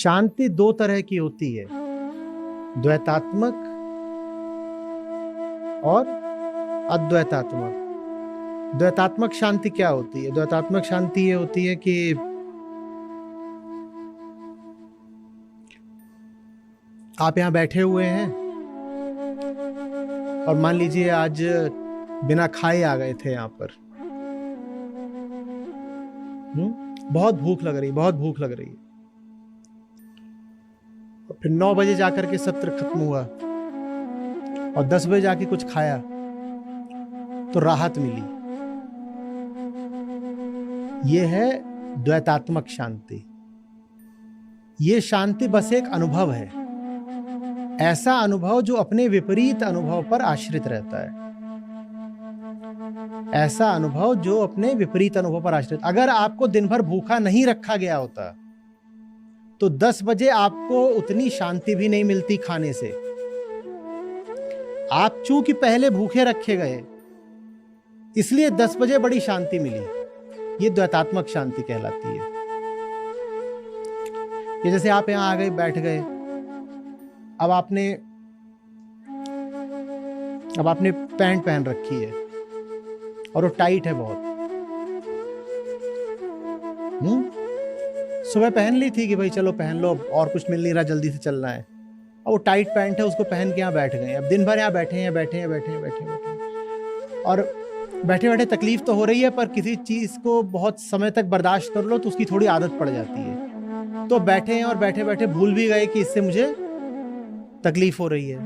शांति दो तरह की होती है, द्वैतात्मक और अद्वैतात्मक। द्वैतात्मक शांति क्या होती है? द्वैतात्मक शांति ये होती है कि आप यहां बैठे हुए हैं और मान लीजिए आज बिना खाए आ गए थे यहां पर। बहुत भूख लग रही, बहुत भूख लग रही है। फिर 9 बजे जाकर के सत्र खत्म हुआ और 10 बजे जाके कुछ खाया तो राहत मिली। ये है द्वैतात्मक शांति। ये शांति बस एक अनुभव है, ऐसा अनुभव जो अपने विपरीत अनुभव पर आश्रित रहता है। ऐसा अनुभव जो अपने विपरीत अनुभव पर आश्रित। अगर आपको दिन भर भूखा नहीं रखा गया होता तो 10 बजे आपको उतनी शांति भी नहीं मिलती खाने से। आप चूंकि पहले भूखे रखे गए इसलिए 10 बजे बड़ी शांति मिली। ये द्वैतात्मक शांति कहलाती है। ये जैसे आप यहां आ गए, बैठ गए, अब आपने पैंट पहन रखी है और वो टाइट है बहुत। सुबह पहन ली थी कि भाई चलो पहन लो, और कुछ मिल नहीं रहा, जल्दी से चलना है। और वो टाइट पैंट है, उसको पहन के यहाँ बैठ गए। अब दिन भर यहाँ बैठे हैं और बैठे बैठे तकलीफ तो हो रही है, पर किसी चीज को बहुत समय तक बर्दाश्त कर लो तो उसकी थोड़ी आदत पड़ जाती है। तो बैठे हैं और बैठे बैठे भूल भी गए कि इससे मुझे तकलीफ हो रही है।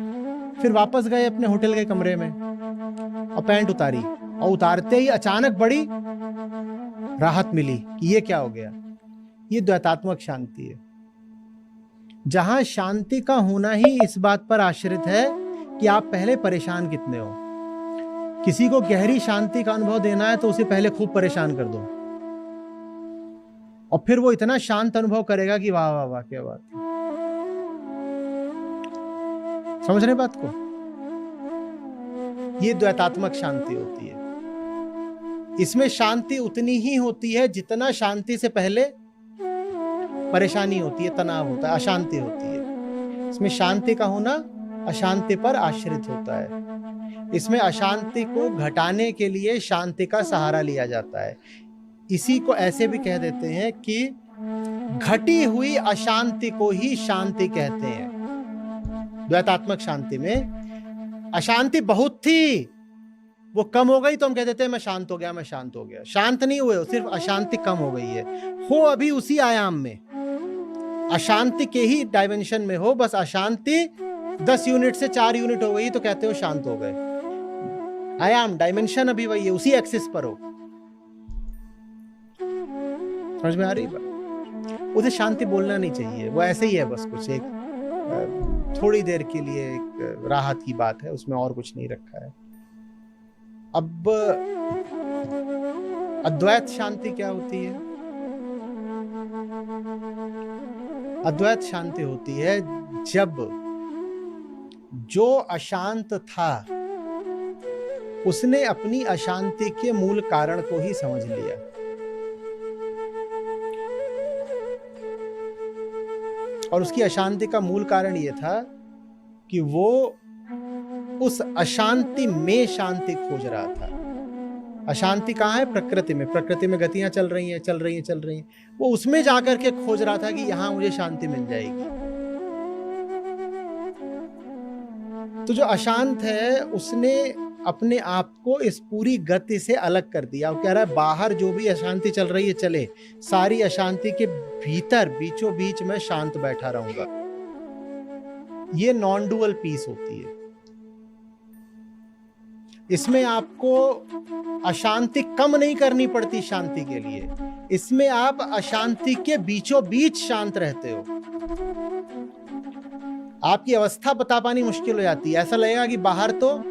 फिर वापस गए अपने होटल के कमरे में और पैंट उतारी, और उतारते ही अचानक बड़ी राहत मिली कि ये क्या हो गया। ये द्वैतात्मक शांति है, जहां शांति का होना ही इस बात पर आश्रित है कि आप पहले परेशान कितने हो। किसी को गहरी शांति का अनुभव देना है तो उसे पहले खूब परेशान कर दो, और फिर वो इतना शांत अनुभव करेगा कि वाह वाह वाह क्या बात है। समझ रहे बात को? ये द्वैतात्मक शांति होती है। इसमें शांति उतनी ही होती है जितना शांति से पहले परेशानी होती है, तनाव होता है, अशांति होती है। इसमें शांति का होना अशांति पर आश्रित होता है। इसमें अशांति को घटाने के लिए शांति का सहारा लिया जाता है। इसी को ऐसे भी कह देते हैं कि घटी हुई अशांति को ही शांति कहते हैं। द्वैतात्मक शांति में अशांति बहुत थी, वो कम हो गई तो हम कह देते हैं मैं शांत हो गया, मैं शांत हो गया। शांत नहीं हुए, सिर्फ अशांति कम हो गई है। हो अभी उसी आयाम में, अशांति के ही डायमेंशन में हो, बस अशांति 10 यूनिट से 4 यूनिट हो गई तो कहते हो शांत हो गए। आयाम, डायमेंशन अभी वही है, उसी एक्सिस पर हो। समझ में आ रही बात? उसे शांति बोलना नहीं चाहिए, वो ऐसे ही है, बस कुछ एक थोड़ी देर के लिए एक राहत की बात है, उसमें और कुछ नहीं रखा है। अब अद्वैत शांति क्या होती है? अद्वैत शांति होती है जब जो अशांत था उसने अपनी अशांति के मूल कारण को ही समझ लिया। और उसकी अशांति का मूल कारण यह था कि वो उस अशांति में शांति खोज रहा था। अशांति कहाँ है? प्रकृति में। प्रकृति में गतियां चल रही हैं। वो उसमें जाकर के खोज रहा था कि यहां मुझे शांति मिल जाएगी। तो जो अशांत है उसने अपने आप को इस पूरी गति से अलग कर दिया। वो कह रहा है बाहर जो भी अशांति चल रही है चले, सारी अशांति के भीतर बीचों बीच में शांत बैठा रहूंगा। ये नॉन डुअल पीस होती है। इसमें आपको अशांति कम नहीं करनी पड़ती शांति के लिए, इसमें आप अशांति के बीचों बीच शांत रहते हो। आपकी अवस्था बता पानी मुश्किल हो जाती है। ऐसा लगेगा कि बाहर तो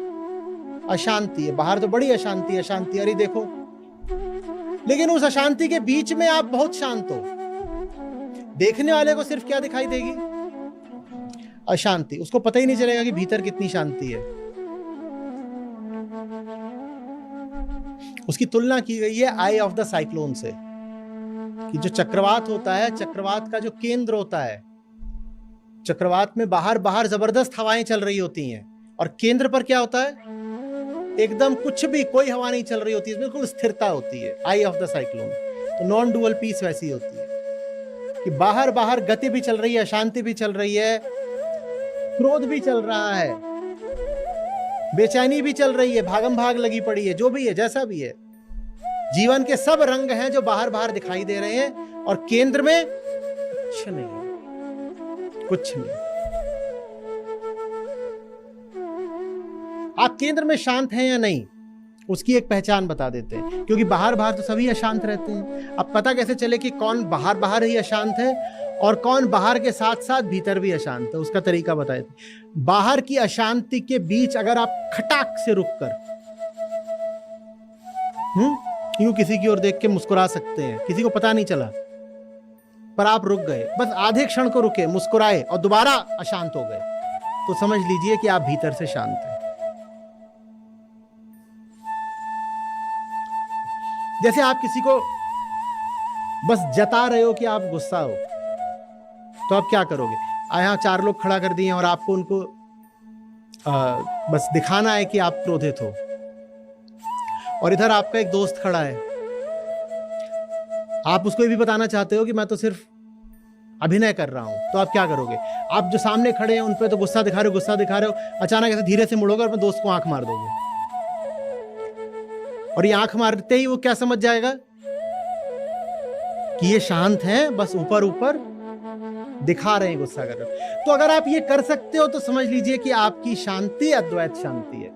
अशांति है, बाहर तो बड़ी अशांति, अरे देखो, लेकिन उस अशांति के बीच में आप बहुत शांत हो। देखने वाले को सिर्फ क्या दिखाई देगी? अशांति। उसको पता ही नहीं चलेगा कि भीतर कितनी शांति है। उसकी तुलना की गई है आई ऑफ द साइक्लोन से, कि जो चक्रवात होता है, चक्रवात का जो केंद्र होता है चक्रवात में बाहर बाहर जबरदस्त हवाएं चल रही होती हैं, और केंद्र पर क्या होता है, एकदम कुछ भी, कोई हवा नहीं चल रही होती है, बिल्कुल स्थिरता होती है, आई ऑफ द साइक्लोन। तो नॉन डुअल पीस वैसी होती है कि बाहर बाहर गति भी चल रही है, अशांति भी चल रही है, क्रोध भी चल रहा है, बेचैनी भी चल रही है, भागम भाग लगी पड़ी है, जो भी है, जैसा भी है, जीवन के सब रंग हैं जो बाहर बाहर दिखाई दे रहे हैं, और केंद्र में कुछ नहीं है, कुछ नहीं। आप केंद्र में शांत हैं या नहीं, उसकी एक पहचान बता देते हैं, क्योंकि बाहर बाहर तो सभी अशांत रहते हैं। अब पता कैसे चले कि कौन बाहर बाहर ही अशांत है और कौन बाहर के साथ साथ भीतर भी अशांत है, उसका तरीका बताए थे। बाहर की अशांति के बीच अगर आप खटाक से रुककर यूं किसी की ओर देख के मुस्कुरा सकते हैं, किसी को पता नहीं चला, पर आप रुक गए, बस आधे क्षण को रुके, मुस्कुराए और दोबारा अशांत हो गए, तो समझ लीजिए कि आप भीतर से शांत हैं। जैसे आप किसी को बस जता रहे हो कि आप गुस्सा हो, तो आप क्या करोगे, यहाँ 4 लोग खड़ा कर दिए और आपको उनको बस दिखाना है कि आप क्रोधित हो, और इधर आपका एक दोस्त खड़ा है, आप उसको ये भी बताना चाहते हो कि मैं तो सिर्फ अभिनय कर रहा हूं, तो आप क्या करोगे, आप जो सामने खड़े हैं उन पे तो गुस्सा दिखा रहे हो, अचानक ऐसे धीरे से मुड़ोगे और अपने दोस्त को आंख मार दोगे, और ये आंख मारते ही वो क्या समझ जाएगा कि ये शांत हैं, बस ऊपर ऊपर दिखा रहे हैं, गुस्सा कर रहे हो। तो अगर आप ये कर सकते हो तो समझ लीजिए कि आपकी शांति अद्वैत शांति है,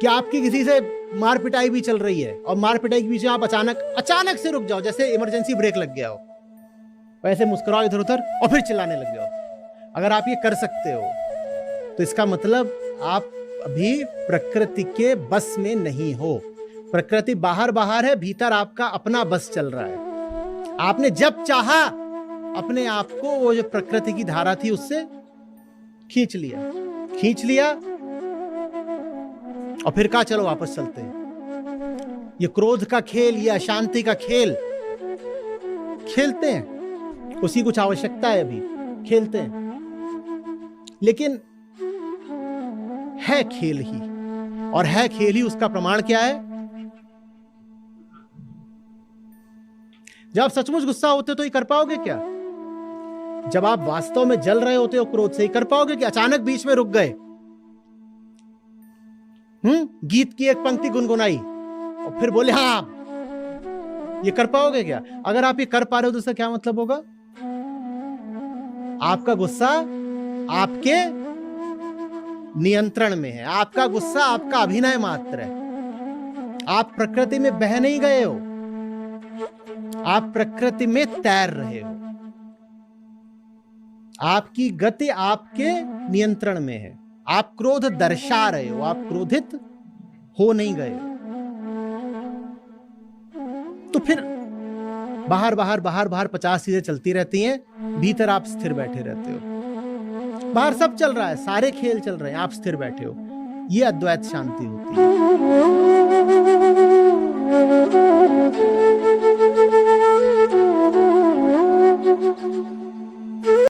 कि आपकी किसी से मार पिटाई भी चल रही है, और मार पिटाई के बीच में आप अचानक से रुक जाओ, जैसे इमरजेंसी ब्रेक लग गया हो, वैसे मुस्कुराओ इधर उधर और फिर चिल्लाने लग जाओ। अगर आप ये कर सकते हो तो इसका मतलब आप अभी प्रकृति के बस में नहीं हो। प्रकृति बाहर बाहर है, भीतर आपका अपना बस चल रहा है। आपने जब चाहा अपने आप को वो जो प्रकृति की धारा थी उससे खींच लिया और फिर कहा चलो वापस चलते हैं। ये क्रोध का खेल, ये अशांति का खेल खेलते हैं, उसकी कुछ आवश्यकता है, अभी खेलते हैं, लेकिन है खेल ही, और है खेल ही उसका प्रमाण क्या है, जब आप सचमुच गुस्सा होते हो तो ये कर पाओगे क्या? जब आप वास्तव में जल रहे होते हो क्रोध से, कर पाओगे कि अचानक बीच में रुक गए, गीत की एक पंक्ति गुनगुनाई और फिर बोले हाँ, ये कर पाओगे क्या? अगर आप ये कर पा रहे हो तो इसका क्या मतलब होगा? आपका गुस्सा आपके नियंत्रण में है, आपका गुस्सा आपका अभिनय मात्र है, आप प्रकृति में बह नहीं गए हो, आप प्रकृति में तैर रहे हो, आपकी गति आपके नियंत्रण में है, आप क्रोध दर्शा रहे हो, आप क्रोधित हो नहीं गए। तो फिर बाहर बाहर 50 चीजें चलती रहती हैं, भीतर आप स्थिर बैठे रहते हो। बाहर सब चल रहा है, सारे खेल चल रहे हैं, आप स्थिर बैठे हो। ये अद्वैत शांति होती है।